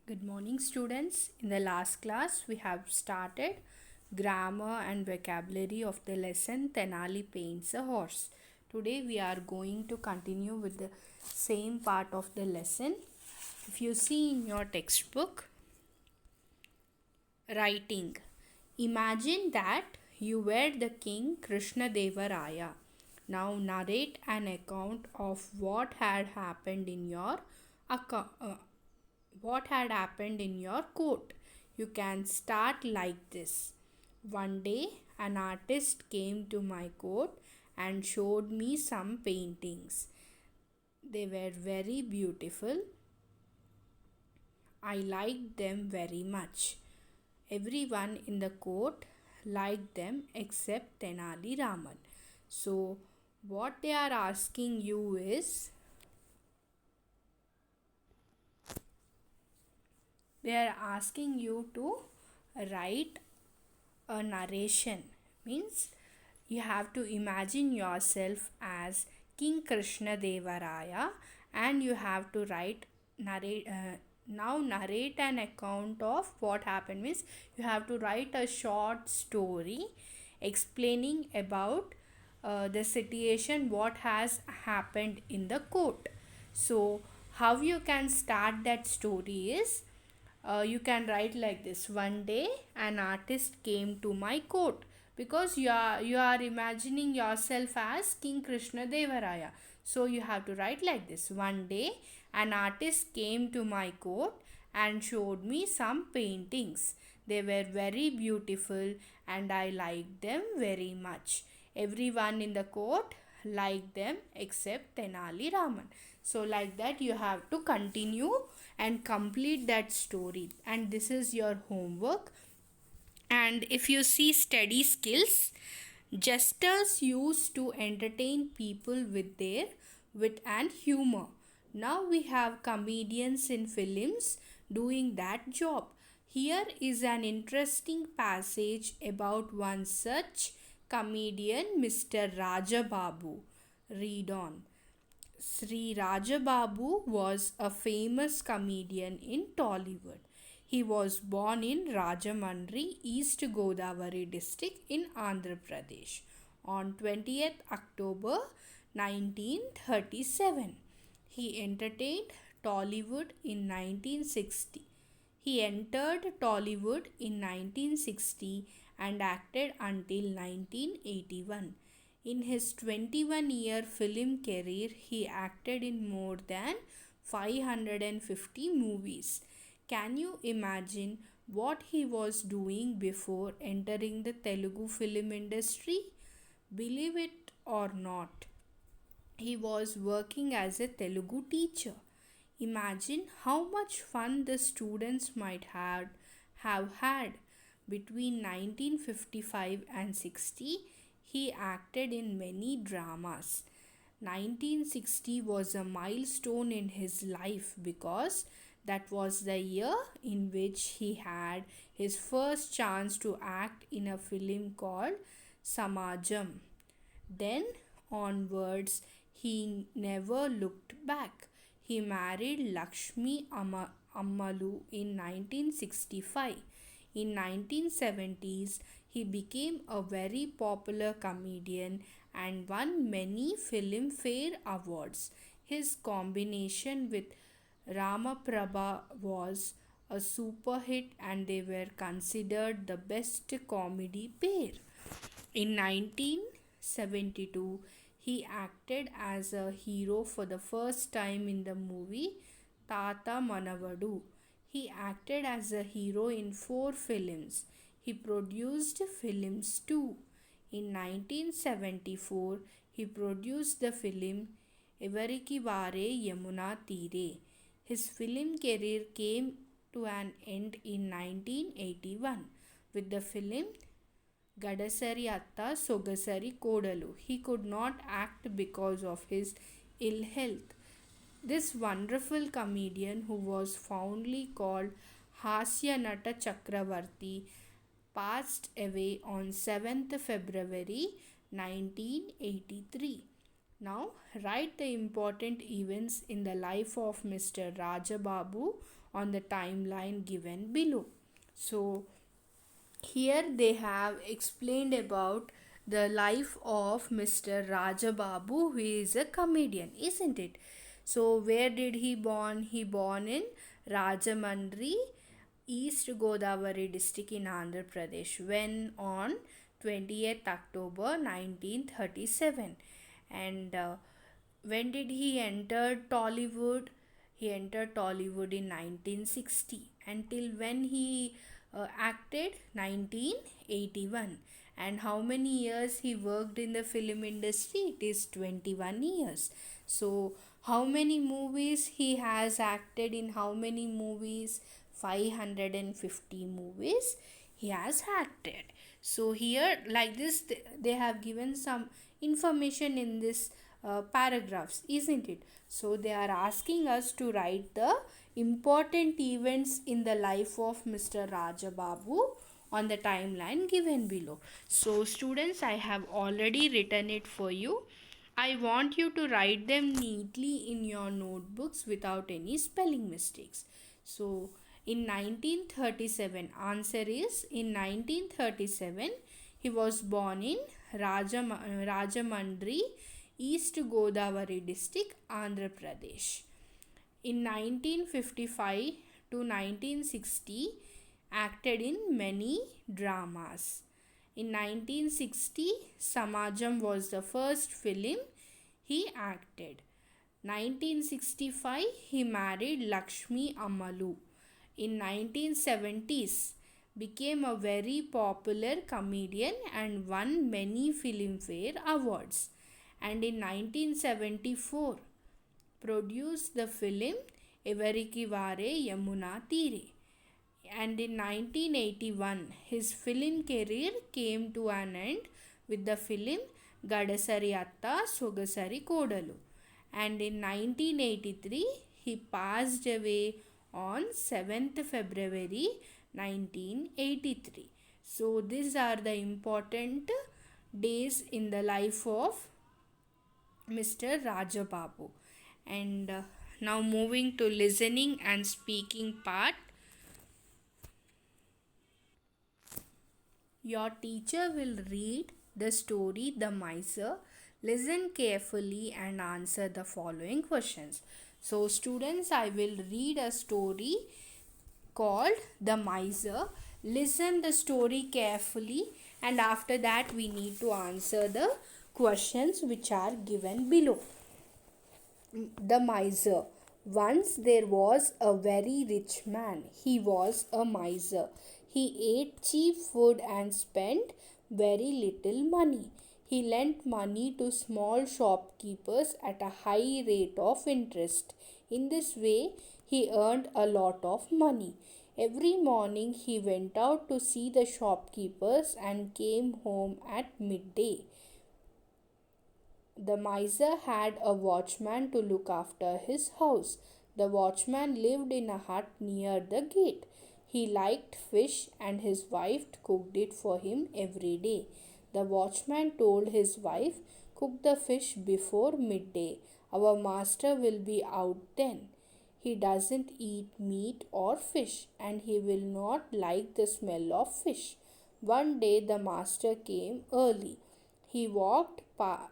Good morning, students. In the last class, we have started grammar and vocabulary of the lesson Tenali Paints a Horse. Today, we are going to continue with the same part of the lesson. If you see in your textbook, writing, imagine that you were the king Krishna Deva Raya. Now, narrate an account of what had happened in your court. You can start like this. One day, an artist came to my court and showed me some paintings. They were very beautiful. I liked them very much. Everyone in the court liked them except Tenali Raman. So, what they are asking you is, they are asking you to write a narration. Means you have to imagine yourself as King Krishna Deva Raya, and you have to narrate an account of what happened. Means you have to write a short story explaining about the situation, what has happened in the court. So how you can start that story is, you can write like this. One day an artist came to my court, because you are imagining yourself as King Krishna Devaraya. So you have to write like this. One day an artist came to my court and showed me some paintings. They were very beautiful and I liked them very much. Everyone in the court liked them except Tenali Raman. So like that you have to continue and complete that story, and this is your homework. And if you see study skills, jesters used to entertain people with their wit and humor. Now we have comedians in films doing that job. Here is an interesting passage about one such comedian, Mr. Rajababu. Read on. Sri Rajababu was a famous comedian in Tollywood. He was born in Rajamundry, East Godavari district in Andhra Pradesh on 20th October 1937. He entertained Tollywood in 1960. He entered Tollywood in 1960 and acted until 1981. In his 21-year film career, he acted in more than 550 movies. Can you imagine what he was doing before entering the Telugu film industry? Believe it or not, he was working as a Telugu teacher. Imagine how much fun the students might have had. Between 1955 and 60, he acted in many dramas. 1960 was a milestone in his life because that was the year in which he had his first chance to act in a film called Samajam. Then onwards, he never looked back. He married Lakshmi Ammalu in 1965. In 1970s, he became a very popular comedian and won many Filmfare awards. His combination with Ramaprabha was a super hit and they were considered the best comedy pair. In 1972, he acted as a hero for the first time in the movie Tata Manavadu. He acted as a hero in 4 films. He produced films too. In 1974, he produced the film Evariki Vare Yamuna Tire. His film career came to an end in 1981 with the film Gadasari Atta Sogasari Kodalu. He could not act because of his ill health. This wonderful comedian, who was fondly called Hasya Nata Chakravarti, passed away on 7th February 1983. Now, write the important events in the life of Mr. Rajababu on the timeline given below. So, here they have explained about the life of Mr. Rajababu, who is a comedian, isn't it? So, where did he born? He born in Rajamandri, East Godavari district in Andhra Pradesh, when on 20th October 1937. And when did he enter Tollywood? He entered Tollywood in 1960. Until when he acted? 1981. And how many years he worked in the film industry? It is 21 years. So, how many movies he has acted in? How many movies? 550 movies he has acted. So here, like this, they have given some information in this paragraphs, isn't it? So they are asking us to write the important events in the life of Mr. Rajababu on the timeline given below. So students, I have already written it for you. I want you to write them neatly in your notebooks without any spelling mistakes. So in 1937, answer is in 1937 he was born in Rajamandri, East Godavari district, Andhra Pradesh. In 1955 to 1960, acted in many dramas. In 1960, Samajam was the first film he acted. 1965, he married Lakshmi Ammalu. In 1970s, became a very popular comedian and won many Filmfare awards. And in 1974, produced the film Evariki Vare Yamuna Tire. And in 1981, his film career came to an end with the film Gadasari Atta Sogasari Kodalu. And in 1983, he passed away on 7th February 1983. So, these are the important days in the life of Mr. Rajababu. And now moving to listening and speaking part. Your teacher will read the story The Miser. Listen carefully and answer the following questions. So students, I will read a story called The Miser. Listen the story carefully, and after that we need to answer the questions which are given below. The Miser. Once there was a very rich man. He was a miser. He ate cheap food and spent very little money. He lent money to small shopkeepers at a high rate of interest. In this way, he earned a lot of money. Every morning he went out to see the shopkeepers and came home at midday. The miser had a watchman to look after his house. The watchman lived in a hut near the gate. He liked fish and his wife cooked it for him every day. The watchman told his wife, "Cook the fish before midday. Our master will be out then. He doesn't eat meat or fish and he will not like the smell of fish." One day the master came early. He walked past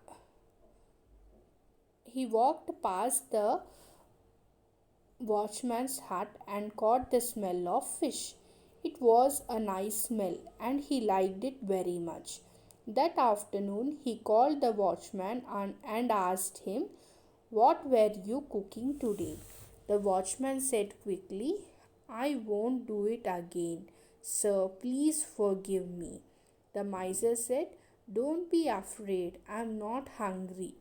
the watchman's hut and caught the smell of fish. It was a nice smell and he liked it very much. That afternoon he called the watchman and asked him, "What were you cooking today?" The watchman said quickly, "I won't do it again. Sir, please forgive me." The miser said, "Don't be afraid. I'm not angry.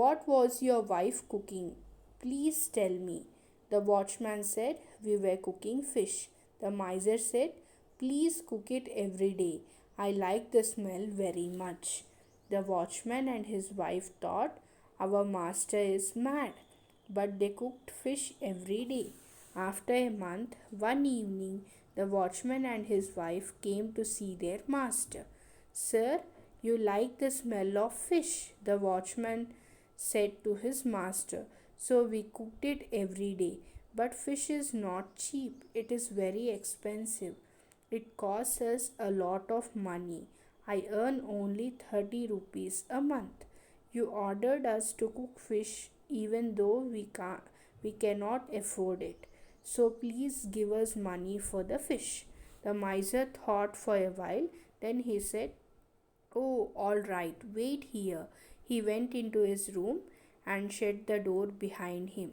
What was your wife cooking? Please tell me." The watchman said, "We were cooking fish." The miser said, "Please cook it every day. I like the smell very much." The watchman and his wife thought, "Our master is mad." But they cooked fish every day. After a month, one evening, the watchman and his wife came to see their master. "Sir, you like the smell of fish," the watchman said to his master. so we cooked it every day. But fish is not cheap, it is very expensive. It costs us a lot of money. I earn only 30 rupees a month. You ordered us to cook fish even though we cannot afford it. So please give us money for the fish. The miser thought for a while, then he said, "Oh, all right, wait here." He went into his room and shut the door behind him.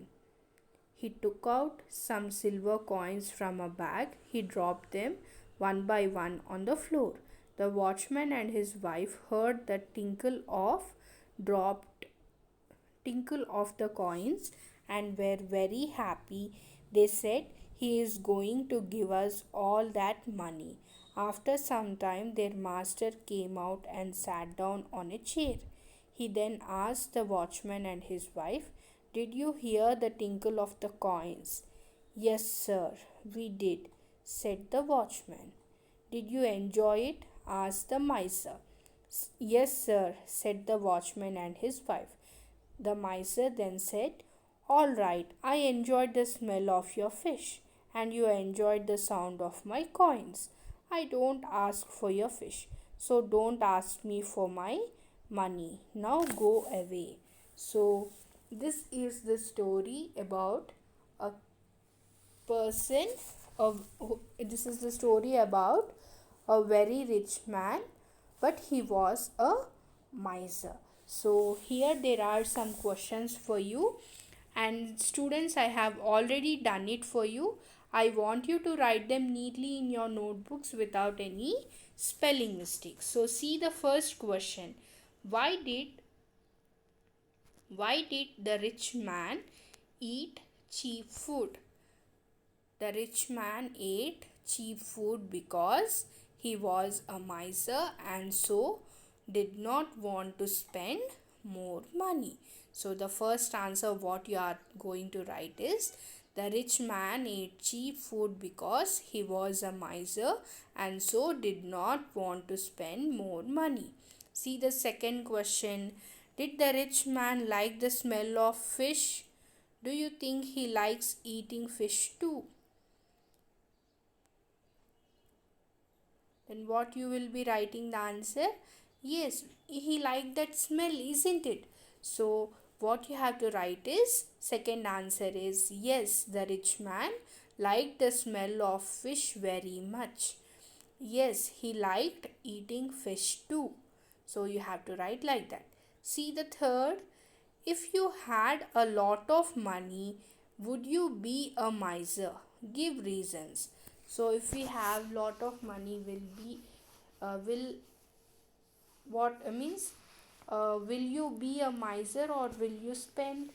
He took out some silver coins from a bag. He dropped them one by one on the floor. The watchman and his wife heard the dropped tinkle of the coins and were very happy. They said, "He is going to give us all that money." After some time, their master came out and sat down on a chair. He then asked the watchman and his wife, "Did you hear the tinkle of the coins?" "Yes, sir, we did," said the watchman. "Did you enjoy it?" asked the miser. "Yes, sir," said the watchman and his wife. The miser then said, "All right, I enjoyed the smell of your fish, and you enjoyed the sound of my coins. I don't ask for your fish, so don't ask me for my money. Now go away." So, this is the story about a person of this is the story about a very rich man, but he was a miser. So here there are some questions for you, and students, I have already done it for you. I want you to write them neatly in your notebooks without any spelling mistakes. So see the first question. Why did why did the rich man eat cheap food? The rich man ate cheap food because he was a miser and so did not want to spend more money. So, the first answer, what you are going to write is, the rich man ate cheap food because he was a miser and so did not want to spend more money. See the second question. Did the rich man like the smell of fish? Do you think he likes eating fish too? Then what you will be writing the answer? Yes, he liked that smell, isn't it? So what you have to write is, second answer is yes, the rich man liked the smell of fish very much. Yes, he liked eating fish too. So you have to write like that. See the third. If you had a lot of money, would you be a miser? Give reasons. So if we have lot of money, will what means will you be a miser or will you spend?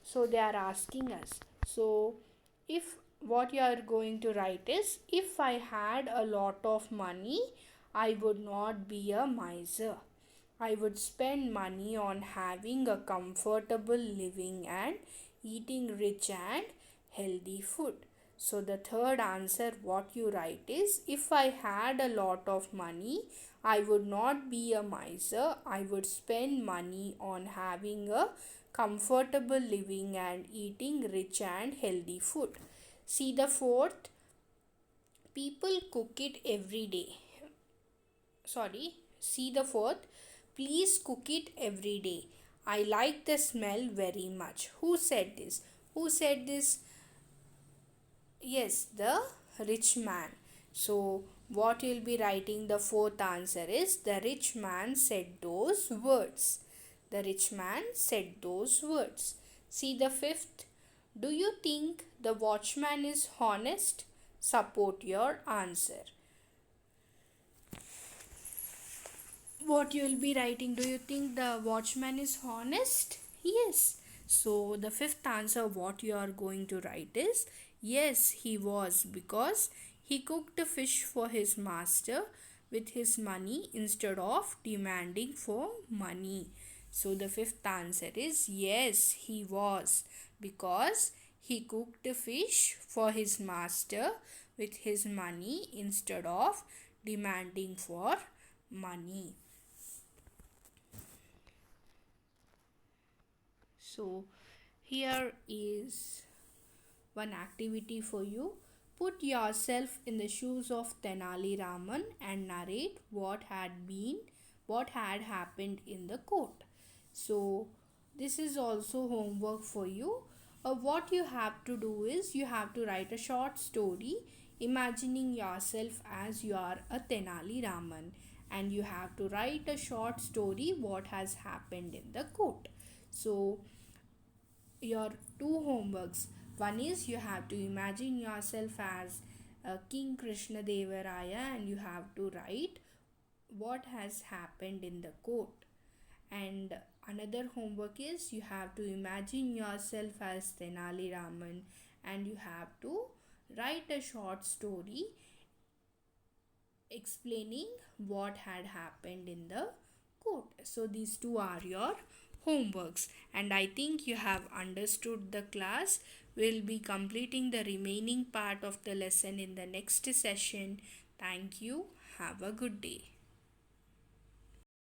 So they are asking us. So if what you are going to write is, if I had a lot of money, I would not be a miser. I would spend money on having a comfortable living and eating rich and healthy food. So, the third answer, what you write is, if I had a lot of money, I would not be a miser. I would spend money on having a comfortable living and eating rich and healthy food. See the fourth, people cook it every day. Sorry, see the fourth, please cook it every day. I like the smell very much. Who said this? Who said this? Yes, the rich man. So, what you'll be writing, the fourth answer is, the rich man said those words. The rich man said those words. See the fifth. Do you think the watchman is honest? Support your answer. What you will be writing, do you think the watchman is honest? Yes. So the fifth answer, what you are going to write is, yes, he was, because he cooked the fish for his master with his money instead of demanding for money. So the fifth answer is, yes, he was, because he cooked the fish for his master with his money instead of demanding for money. So Here is one activity for you. Put yourself in the shoes of Tenali Raman and narrate what had happened in the court. So this is also homework for you. What you have to do is you have to write a short story imagining yourself as you are a Tenali Raman, and you have to write a short story what has happened in the court. So your two homeworks, one is you have to imagine yourself as King Krishna Devaraya and you have to write what has happened in the court, and another homework is you have to imagine yourself as Tenali Raman and you have to write a short story explaining what had happened in the court. So these two are your homeworks, and I think you have understood the class. We'll be completing the remaining part of the lesson in the next session. Thank you. Have a good day.